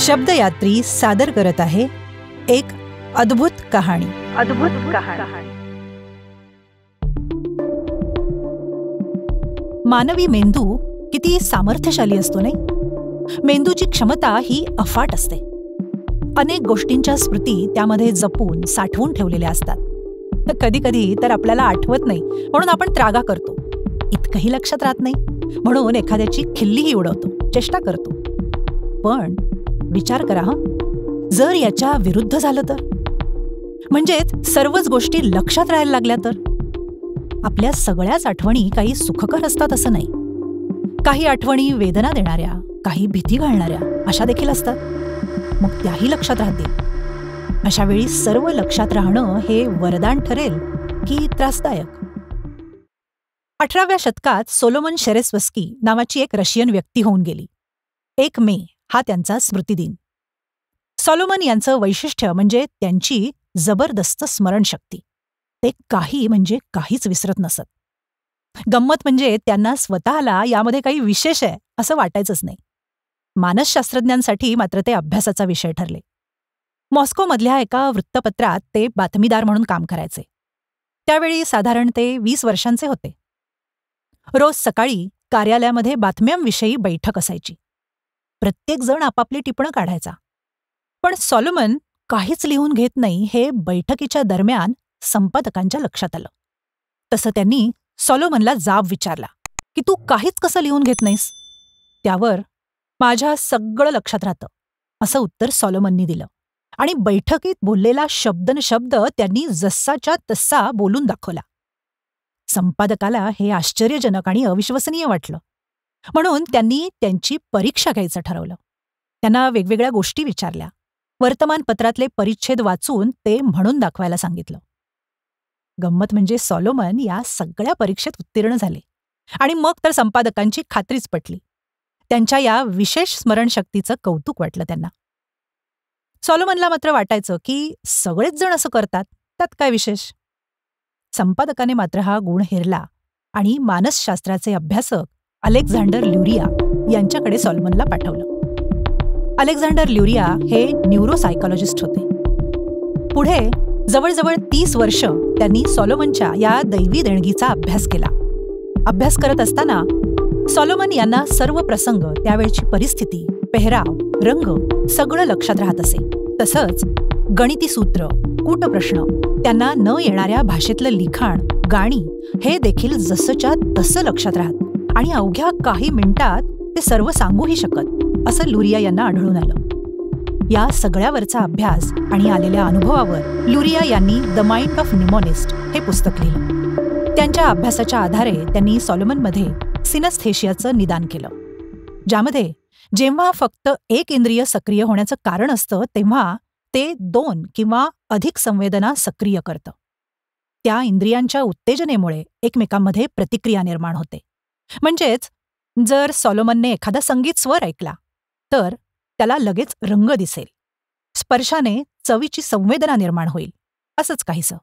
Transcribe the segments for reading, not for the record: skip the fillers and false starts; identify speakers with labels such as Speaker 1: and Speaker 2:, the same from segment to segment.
Speaker 1: शब्दयात्री सादर करत आहे एक अद्भुत कहाणी. मानवी मेंदू किती सामर्थ्यशाली असतो नाही. मेंदूची क्षमता ही अफाट असते. अनेक गोष्टींच्या स्मृती त्यामध्ये जपून साठवून ठेवलेल्या असतात. कधी कधी तर आपल्याला आठवत नाही म्हणून आपण त्रागा करतो. इतकंही लक्षात राहत नाही म्हणून एखाद्याची खिल्लीही उडवतो, चेष्टा करतो. पण विचार करा, जर याच्या विरुद्ध झालं तर, म्हणजेच सर्वच गोष्टी लक्षात राहायला लागल्या तर. आपल्या सगळ्याच आठवणी काही सुखकर असतात असं नाही. काही आठवणी वेदना देणाऱ्या, काही भीती घालणाऱ्या अशा देखील असतात. मग त्याही लक्षात राहतील. अशा वेळी सर्व लक्षात राहणं हे वरदान ठरेल की त्रासदायक? 18व्या शतकात सोलोमन शेरेस्वस्की नावाची एक रशियन व्यक्ती होऊन गेली. 1 मे हा त्यांचा स्मृतिदिन. सॉलोमन यांचं वैशिष्ट्य म्हणजे त्यांची जबरदस्त स्मरणशक्ती. ते काही म्हणजे काहीच विसरत नसत. गंमत म्हणजे त्यांना स्वतःला यामध्ये काही विशेष आहे असं वाटायचंच नाही. मानसशास्त्रज्ञांसाठी मात्र ते अभ्यासाचा विषय ठरले. मॉस्कोमधल्या एका वृत्तपत्रात ते बातमीदार म्हणून काम करायचे. त्यावेळी साधारण ते 20 वर्षांचे होते. रोज सकाळी कार्यालयामध्ये बातम्यांविषयी बैठक असायची. प्रत्येकजण आपापली टिपणं काढायचा. पण सॉलोमन काहीच लिहून घेत नाही हे बैठकीच्या दरम्यान संपादकांच्या लक्षात आलं. तसं त्यांनी सॉलोमनला जाब विचारला की तू काहीच कसं लिहून घेत नाहीस? त्यावर माझ्या सगळं लक्षात राहतं असं उत्तर सॉलोमननी दिलं. आणि बैठकीत बोललेला शब्दनशब्द त्यांनी जसाच्या तसा बोलून दाखवला. संपादकाला हे आश्चर्यजनक आणि अविश्वसनीय वाटलं. म्हणून त्यांनी त्यांची परीक्षा घ्यायचं ठरवलं. त्यांना वेगवेगळ्या गोष्टी विचारल्या. वर्तमानपत्रातले परिच्छेद वाचून ते म्हणून दाखवायला सांगितलं. गंमत म्हणजे सॉलोमन या सगळ्या परीक्षेत उत्तीर्ण झाले. आणि मग तर संपादकांची खात्रीच पटली. त्यांच्या या विशेष स्मरणशक्तीचं कौतुक वाटलं त्यांना. सॉलोमनला मात्र वाटायचं की सगळेच जण असं करतात, त्यात काय विशेष? संपादकाने मात्र हा गुण हेरला आणि मानसशास्त्राचे अभ्यासक अलेक्झांडर ल्युरिया यांच्याकडे सॉलोमनला पाठवलं. अलेक्झांडर ल्युरिया हे न्यूरोसायकॉलॉजिस्ट होते. पुढे जवळजवळ 30 वर्ष त्यांनी सॉलोमनच्या या दैवी देणगीचा अभ्यास केला. अभ्यास करत असताना सॉलोमन यांना सर्व प्रसंग, त्यावेळची परिस्थिती, पेहराव, रंग सगळं लक्षात राहत असे. तसंच गणिती सूत्र, कूटप्रश्न, त्यांना न येणाऱ्या भाषेतलं लिखाण, गाणी हे देखील जसंच्या तसं लक्षात राहत आणि अवघ्या काही मिनिटात ते सर्व सांगूही शकत असं लुरिया यांना आढळून आलं. या सगळ्यावरचा अभ्यास आणि आलेल्या अनुभवावर लुरिया यांनी द माइंड ऑफ निमोनिस्ट हे पुस्तक लिहिलं. त्यांच्या अभ्यासाच्या आधारे त्यांनी सॉलोमनमध्ये सिनस्थेशियाचं निदान केलं, ज्यामध्ये जेव्हा फक्त एक इंद्रिय सक्रिय होण्याचं कारण असतं तेव्हा ते 2 किंवा अधिक संवेदना सक्रिय करतं. त्या इंद्रियांच्या उत्तेजनेमुळे एकमेकांमध्ये प्रतिक्रिया निर्माण होते. म्हणजेच जर सॉलोमनने एखादा संगीत स्वर ऐकला तर त्याला लगेच रंग दिसेल. स्पर्शाने चवीची संवेदना निर्माण होईल, असंच काहीसं.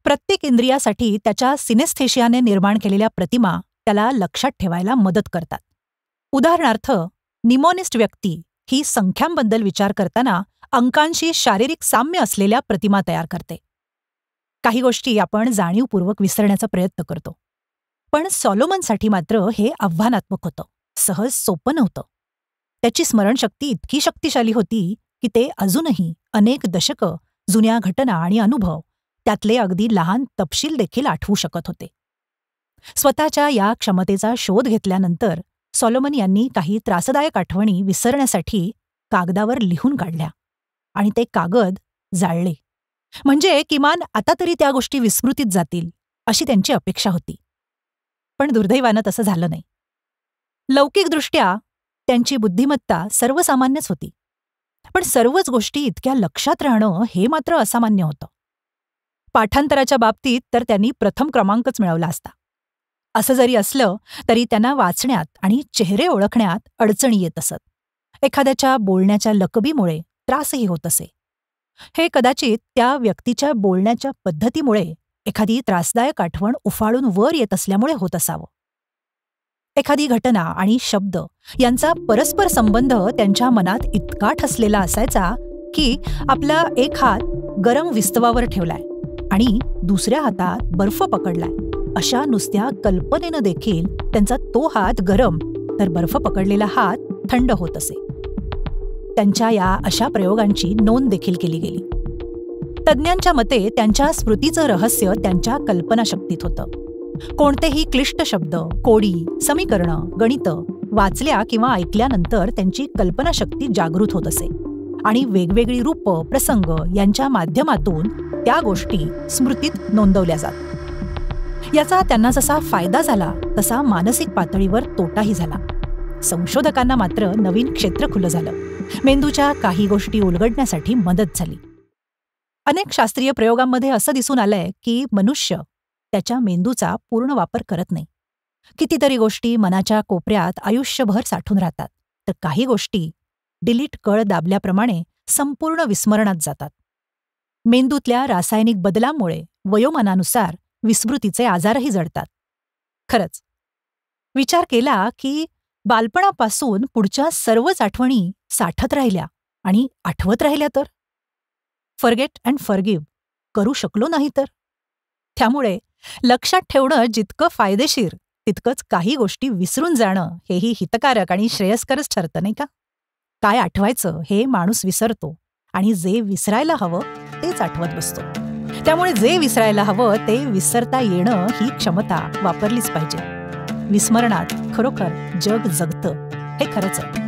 Speaker 1: प्रत्येक इंद्रियासाठी त्याच्या सिनेस्थेशियाने निर्माण केलेल्या प्रतिमा त्याला लक्षात ठेवायला मदत करतात. उदाहरणार्थ, निमोनिस्ट व्यक्ती ही संख्यांबद्दल विचार करताना अंकांशी शारीरिक साम्य असलेल्या प्रतिमा तयार करते. काही गोष्टी आपण जाणीवपूर्वक विसरण्याचा प्रयत्न करतो. पण सॉलोमनसाठी मात्र हे आव्हानात्मक होतं, सहज सोपं नव्हतं. त्याची स्मरणशक्ती इतकी शक्तिशाली होती की ते अजूनही अनेक दशकं जुन्या घटना आणि अनुभव, त्यातले अगदी लहान तपशील देखील आठवू शकत होते. स्वतःच्या या क्षमतेचा शोध घेतल्यानंतर सॉलोमन यांनी काही त्रासदायक आठवणी विसरण्यासाठी कागदावर लिहून काढल्या आणि ते कागद जाळले. म्हणजे किमान आता तरी त्या गोष्टी विस्मृतीत जातील अशी त्यांची अपेक्षा होती. पण दुर्दैवानं तसं झालं नाही. लौकिकदृष्ट्या त्यांची बुद्धिमत्ता सर्वसामान्यच होती. पण सर्वच गोष्टी इतक्या लक्षात राहणं हे मात्र असामान्य होतं. पाठांतराच्या बाबतीत तर त्यांनी प्रथम क्रमांकच मिळवला असता. असं जरी असलं तरी त्यांना वाचण्यात आणि चेहरे ओळखण्यात अडचणी येत असत. एखाद्याच्या बोलण्याच्या लकबीमुळे त्रासही होत असे. हे कदाचित त्या व्यक्तीच्या बोलण्याच्या पद्धतीमुळे एखादी त्रासदायक आठवण उफाळून वर येत असल्यामुळे होत असावं. एखादी घटना आणि शब्द यांचा परस्पर संबंध त्यांच्या मनात इतका ठसलेला असायचा की आपला एक हात गरम विस्तवावर ठेवलाय आणि दुसऱ्या हातात बर्फ पकडलाय अशा नुसत्या कल्पनेनं देखील त्यांचा तो हात गरम तर बर्फ पकडलेला हात थंड होत असे. त्यांच्या या अशा प्रयोगांची नोंद देखील केली गेली. तज्ज्ञांच्या मते त्यांच्या स्मृतीचं रहस्य त्यांच्या कल्पनाशक्तीत होतं. कोणतेही क्लिष्ट शब्द, कोडी, समीकरणं, गणितं वाचल्या किंवा ऐकल्यानंतर त्यांची कल्पनाशक्ती जागृत होत असे आणि वेगवेगळी रूपं, प्रसंग यांच्या माध्यमातून त्या गोष्टी स्मृतीत नोंदवल्या जात. याचा त्यांना जसा फायदा झाला तसा मानसिक पातळीवर तोटाही झाला. संशोधकांना मात्र नवीन क्षेत्र खुलं झालं. मेंदूच्या काही गोष्टी उलगडण्यासाठी मदत झाली. अनेक शास्त्रीय प्रयोगांमध्ये असं दिसून आलंय की मनुष्य त्याच्या मेंदूचा पूर्ण वापर करत नाही. कितीतरी गोष्टी मनाच्या कोपऱ्यात आयुष्यभर साठून राहतात, तर काही गोष्टी डिलीट कळ दाबल्याप्रमाणे संपूर्ण विस्मरणात जातात. मेंदूतल्या रासायनिक बदलांमुळे वयोमानानुसार विस्मृतीचे आजारही जडतात. खरंच विचार केला की बालपणापासून पुढच्या सर्वच आठवणी साठत राहिल्या आणि आठवत राहिल्या तर फॉरगेट अँड फॉरगिव्ह करू शकलो नाही तर. त्यामुळे लक्षात ठेवणं जितकं फायदेशीर तितकंच काही गोष्टी विसरून जाणं हेही हितकारक आणि श्रेयस्करच ठरतं, नाही का? काय आठवायचं हे माणूस विसरतो आणि जे विसरायला हवं तेच आठवत बसतो. त्यामुळे जे विसरायला हवं ते विसरता येणं ही क्षमता वापरलीच पाहिजे. विस्मरणात खरोखर जग जगतं हे खरंच आहे.